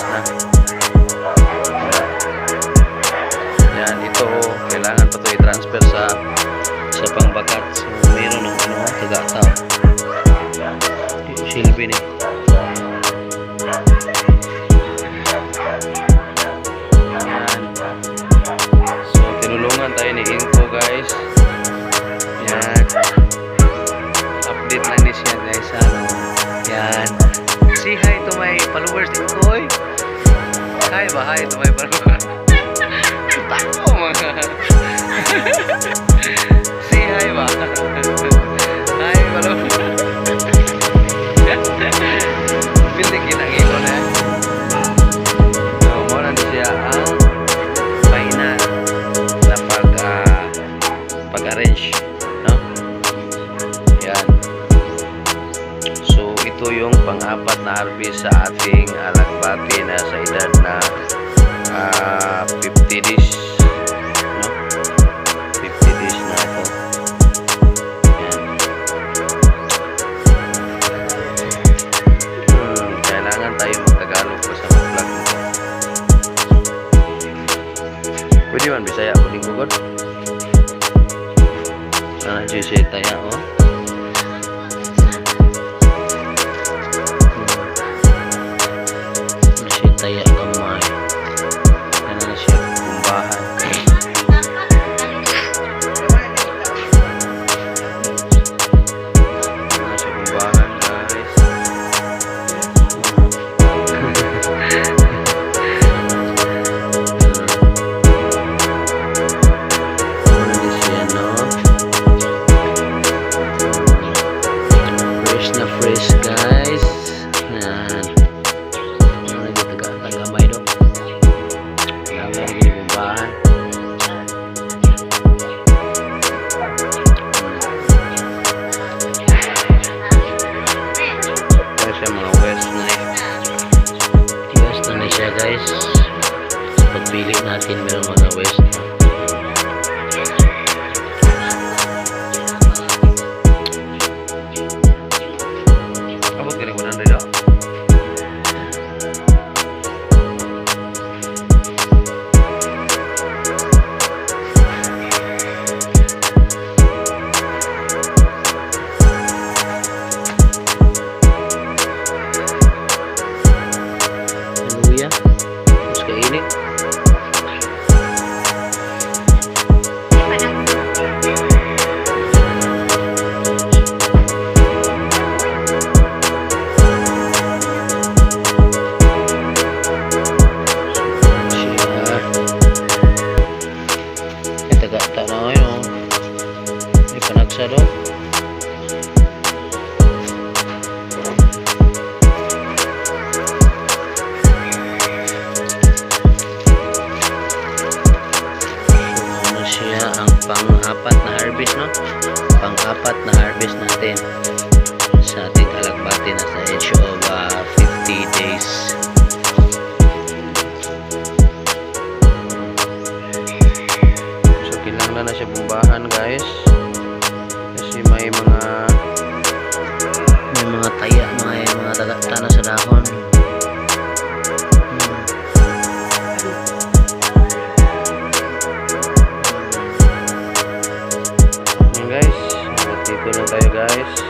na. Yan, ito kailangan pa ito i-transfer sa pangbakat. So meron ng ano, tagata. Silbi ni. Yan. So tinulungan tayo ni Inko, guys. Yan. Update lang din siya, guys. Ano? Yan. Say hi to my followers, Inko. Hi ba? Hi to my followers. Tako mga. Say hi ba? Hi, followers. Piling kinang-iko na. So, muna na siya ang final na pag-arrange. No? Yan. So, ito yung pang-apat na harvest sa ating alagbati na sa edad na 50 days. No? 50 days na ito. Yan. Kailangan tayo magtagalog pa sa vlog nito. Pwede man Bisaya ako din bugod. Ano Jose taya oh. Jose taya gamay. Ano na siya kumbahan. Ano na siya kumbahan, guys. Fresh guys. Yan. Ano lagi taga-gamay do. Gamay lagi di bumbahan. Kaya siya mga west na eh. West na siya, guys. Pagpili natin meron mga west. Terus kayak ini. Kita gak tak tahu ya. Ini panaksa dong. Ang pang-apat na harvest, no? Pang-apat na harvest natin sa ating alagbati na sa age of 50 days. So kailangan na siya bumbahan, guys, kasi may mga taya, mga tagata na sa dahon. Guys, dito na tayo, guys.